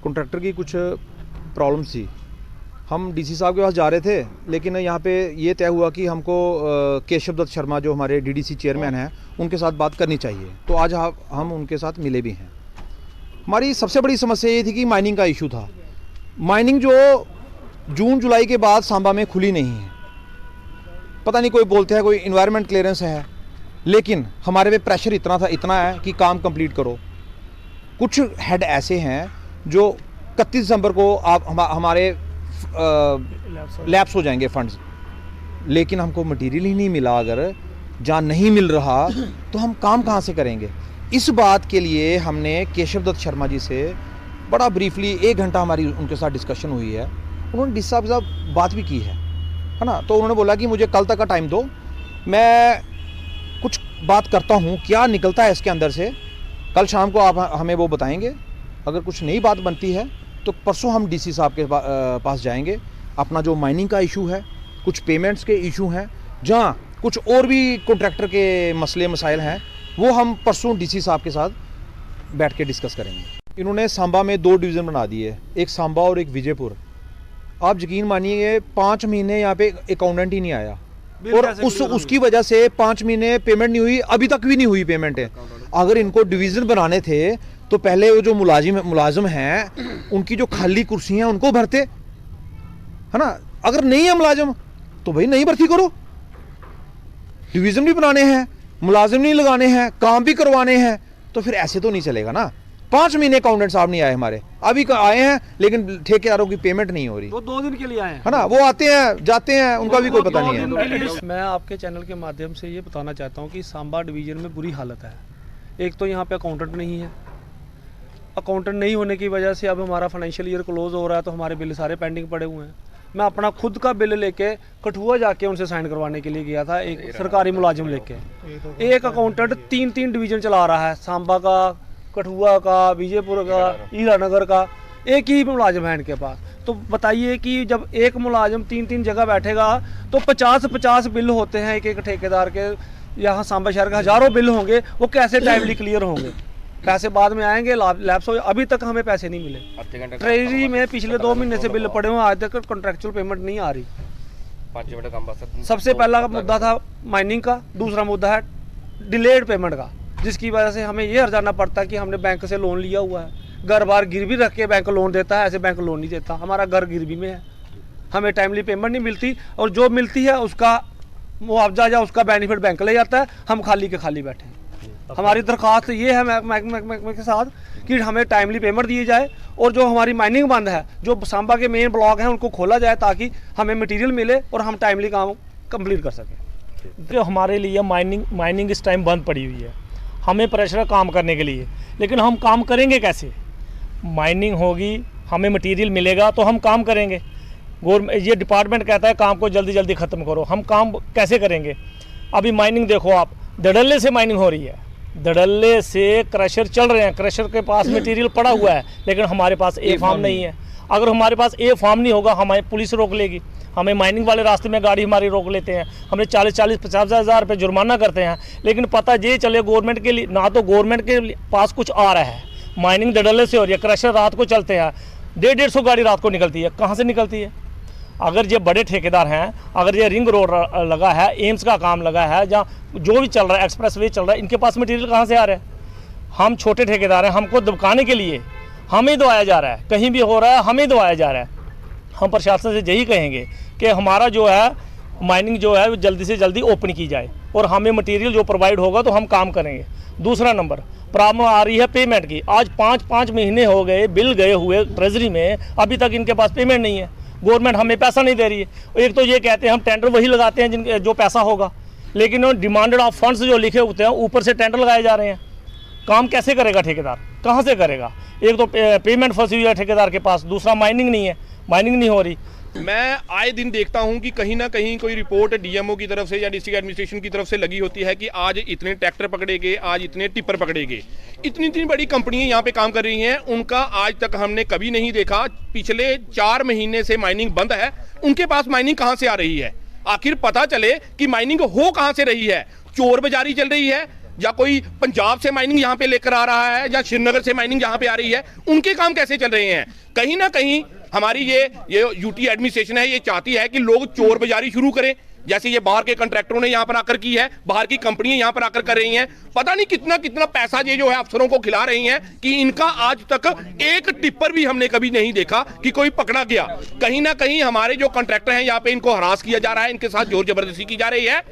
Contractor की कुछ problems थी। हम डीसी साहब के पास जा रहे थे, लेकिन यहाँ पे ये तय हुआ कि हमको केशव दत्त शर्मा जो हमारे डीडीसी चेयरमैन हैं उनके साथ बात करनी चाहिए। तो आज हम उनके साथ मिले भी हैं। हमारी सबसे बड़ी समस्या ये थी कि माइनिंग का इशू था। माइनिंग जो जून जुलाई के बाद सांबा में खुली नहीं है। पता नहीं, कोई बोलते हैं कोई इन्वायरमेंट क्लियरेंस है, लेकिन हमारे पे प्रेशर इतना है कि काम कंप्लीट करो। कुछ हेड ऐसे हैं जो 31 दिसंबर को आप हमारे लैप्स हो जाएंगे फंड्स, लेकिन हमको मटेरियल ही नहीं मिला। अगर जहाँ नहीं मिल रहा तो हम काम कहाँ से करेंगे? इस बात के लिए हमने केशव दत्त शर्मा जी से बड़ा ब्रीफली 1 घंटा हमारी उनके साथ डिस्कशन हुई है। उन्होंने डीसी साहब बात भी की है ना। तो उन्होंने बोला कि मुझे कल तक का टाइम दो, मैं कुछ बात करता हूँ, क्या निकलता है इसके अंदर से। कल शाम को आप हमें वो बताएंगे। अगर कुछ नई बात बनती है तो परसों हम डीसी साहब के पास जाएंगे। अपना जो माइनिंग का इशू है, कुछ पेमेंट्स के इशू हैं, जहाँ कुछ और भी कॉन्ट्रैक्टर के मसले मसाइल हैं, वो हम परसों डीसी साहब के साथ बैठ के डिस्कस करेंगे। इन्होंने सांबा में 2 डिवीज़न बना दिए, एक सांबा और एक विजयपुर। आप यकीन मानिए 5 महीने यहाँ पे अकाउंटेंट ही नहीं आया, और उसकी वजह से 5 महीने पेमेंट नहीं हुई, अभी तक भी नहीं हुई पेमेंट है। अगर इनको डिवीज़न बनाने थे तो पहले वो जो मुलाजिम हैं उनकी जो खाली कुर्सी हैं उनको भरते, है ना। अगर नहीं है मुलाजिम तो भाई नहीं भर्ती करो। डिवीज़न भी बनाने हैं, मुलाजिम नहीं लगाने हैं, काम भी करवाने हैं, तो फिर ऐसे तो नहीं चलेगा ना। 5 महीने अकाउंटेंट साहब नहीं आए हमारे, अभी आए हैं, लेकिन ठेकेदारों की पेमेंट नहीं हो रही। वो 2 दिन के लिए आए हैं, है ना। वो आते हैं जाते हैं, उनका भी कोई पता नहीं है। मैं आपके चैनल के माध्यम से ये बताना चाहता हूँ कि सांबा डिवीज़न में बुरी हालत है। एक तो यहाँ पे अकाउंटेंट नहीं है। अकाउंटेंट नहीं होने की वजह से अब हमारा फाइनेंशियल ईयर क्लोज हो रहा है, तो हमारे बिल सारे पेंडिंग पड़े हुए हैं। मैं अपना खुद का बिल लेके कठुआ जाके उनसे साइन करवाने के लिए गया था, एक सरकारी मुलाजिम लेके। एक अकाउंटेंट 3 डिवीज़न चला रहा है, सांबा का, कठुआ का, विजयपुर का, हीरानगर का, एक ही मुलाजिम है इनके पास। तो बताइए कि जब एक मुलाजिम 3 जगह बैठेगा तो 50 बिल होते हैं एक ठेकेदार के। यहाँ सांबा शहर के हज़ारों बिल होंगे, वो कैसे टाइमली क्लियर होंगे? पैसे बाद में आएंगे, लैप्स हो। अभी तक हमें पैसे नहीं मिले। ट्रेजरी में पिछले 2 महीने से बिल पड़े हुए, आज तक कॉन्ट्रेक्चुअल पेमेंट नहीं आ रही। सबसे पहला मुद्दा था माइनिंग का, दूसरा मुद्दा है डिलेड पेमेंट का, जिसकी वजह से हमें ये हर्जाना पड़ता है कि हमने बैंक से लोन लिया हुआ है। घर बार गिरवी रख के बैंक लोन देता है, ऐसे बैंक लोन नहीं देता। हमारा घर गिरवी में है, हमें टाइमली पेमेंट नहीं मिलती, और जो मिलती है उसका मुआवजा या उसका बेनिफिट बैंक ले जाता है। हम खाली के खाली बैठे हैं। हमारी दरख्वास्त ये है महकमे के साथ कि हमें टाइमली पेमेंट दी जाए, और जो हमारी माइनिंग बंद है, जो सांबा के मेन ब्लॉक हैं, उनको खोला जाए ताकि हमें मटेरियल मिले और हम टाइमली काम कंप्लीट कर सकें। जो हमारे लिए माइनिंग इस टाइम बंद पड़ी हुई है, हमें प्रेशर है काम करने के लिए, लेकिन हम काम करेंगे कैसे? माइनिंग होगी, हमें मटेरियल मिलेगा तो हम काम करेंगे। ये डिपार्टमेंट कहता है काम को जल्दी जल्दी ख़त्म करो, हम काम कैसे करेंगे? अभी माइनिंग देखो आप, धड़ल्ले से माइनिंग हो रही है, धड़ल्ले से क्रशर चल रहे हैं, क्रशर के पास मटेरियल पड़ा हुआ है, लेकिन हमारे पास ए फार्म नहीं है। अगर हमारे पास ए फार्म नहीं होगा, हमारी पुलिस रोक लेगी, हमें माइनिंग वाले रास्ते में गाड़ी हमारी रोक लेते हैं, हमें 40-50 हज़ार रुपये जुर्माना करते हैं। लेकिन पता ये चले गवर्नमेंट के लिए, ना तो गवर्नमेंट के पास कुछ आ रहा है, माइनिंग धड़ल्ले से हो रही है, क्रशर रात को चलते हैं, 150 गाड़ी रात को निकलती है। कहाँ से निकलती है? अगर ये बड़े ठेकेदार हैं, अगर ये रिंग रोड लगा है, एम्स का काम लगा है, जहाँ जो भी चल रहा है, एक्सप्रेस वे चल रहा है, इनके पास मटेरियल कहाँ से आ रहा है? हम छोटे ठेकेदार हैं, हमको दबकाने के लिए हमें दबाया जा रहा है। कहीं भी हो रहा है हमें दबाया जा रहा है। हम प्रशासन से यही कहेंगे कि हमारा जो है माइनिंग जो है जल्दी से जल्दी ओपन की जाए, और हमें मटेरियल जो प्रोवाइड होगा तो हम काम करेंगे। दूसरा नंबर प्रॉब्लम आ रही है पेमेंट की। आज 5 महीने हो गए बिल गए हुए ट्रेजरी में, अभी तक इनके पास पेमेंट नहीं है। गवर्नमेंट हमें पैसा नहीं दे रही है। एक तो ये कहते हैं हम टेंडर वही लगाते हैं जिनके जो पैसा होगा, लेकिन डिमांडेड ऑफ फंड्स जो लिखे होते हैं ऊपर से टेंडर लगाए जा रहे हैं। काम कैसे करेगा ठेकेदार? कहाँ से करेगा? एक तो पेमेंट फंसी हुई है ठेकेदार के पास, दूसरा माइनिंग नहीं है, माइनिंग नहीं हो रही। मैं आए दिन देखता हूं कि कहीं ना कहीं कोई रिपोर्ट डीएमओ की तरफ से या डिस्ट्रिक्ट एडमिनिस्ट्रेशन की तरफ से लगी होती है कि आज इतने ट्रैक्टर पकड़े गए, आज इतने टिप्पर पकड़े गए। इतनी बड़ी कंपनियां यहाँ पे काम कर रही हैं, उनका आज तक हमने कभी नहीं देखा। पिछले 4 महीने से माइनिंग बंद है, उनके पास माइनिंग कहाँ से आ रही है? आखिर पता चले कि माइनिंग हो कहाँ से रही है। चोर बाजारी चल रही है, या कोई पंजाब से माइनिंग यहाँ पे लेकर आ रहा है या श्रीनगर से माइनिंग यहाँ पे आ रही है, उनके काम कैसे चल रहे हैं? कहीं ना कहीं हमारी ये यूटी एडमिनिस्ट्रेशन है, ये चाहती है कि लोग चोर बाजारी शुरू करें, जैसे ये बाहर के कॉन्ट्रैक्टरों ने यहाँ पर आकर की है, बाहर की कंपनियां यहाँ पर आकर कर रही हैं। पता नहीं कितना कितना पैसा ये जो है अफसरों को खिला रही हैं कि इनका आज तक एक टिप्पर भी हमने कभी नहीं देखा कि कोई पकड़ा गया। कहीं ना कहीं हमारे जो कॉन्ट्रैक्टर हैं यहाँ पे, इनको हरास किया जा रहा है, इनके साथ जोर जबरदस्ती की जा रही है।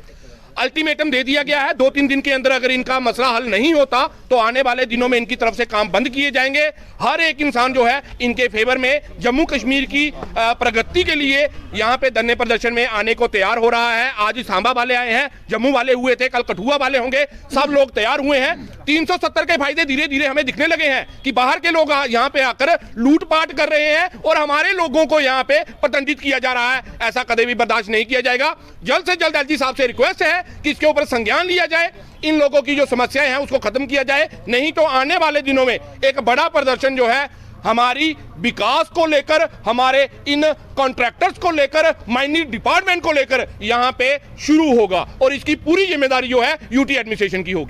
अल्टीमेटम दे दिया गया है, 2-3 दिन के अंदर अगर इनका मसला हल नहीं होता तो आने वाले दिनों में इनकी तरफ से काम बंद किए जाएंगे। हर एक इंसान जो है इनके फेवर में जम्मू कश्मीर की प्रगति के लिए यहाँ पे धरने प्रदर्शन में आने को तैयार हो रहा है। आज सांबा वाले आए हैं, जम्मू वाले हुए थे, कल कठुआ वाले होंगे, सब लोग तैयार हुए हैं। 370 के फायदे धीरे धीरे हमें दिखने लगे हैं कि बाहर के लोग यहाँ पे आकर लूटपाट कर रहे हैं और हमारे लोगों को यहाँ पे प्रतिबंधित किया जा रहा है। ऐसा कभी भी बर्दाश्त नहीं किया जाएगा। जल्द से जल्द एलजी साहब से रिक्वेस्ट है कि इसके ऊपर संज्ञान लिया जाए, इन लोगों की जो समस्याएं हैं उसको खत्म किया जाए, नहीं तो आने वाले दिनों में एक बड़ा प्रदर्शन जो है हमारी विकास को लेकर, हमारे इन कॉन्ट्रैक्टर्स को लेकर, माइनिंग डिपार्टमेंट को लेकर यहाँ पे शुरू होगा और इसकी पूरी जिम्मेदारी जो है यूटी एडमिनिस्ट्रेशन की होगी।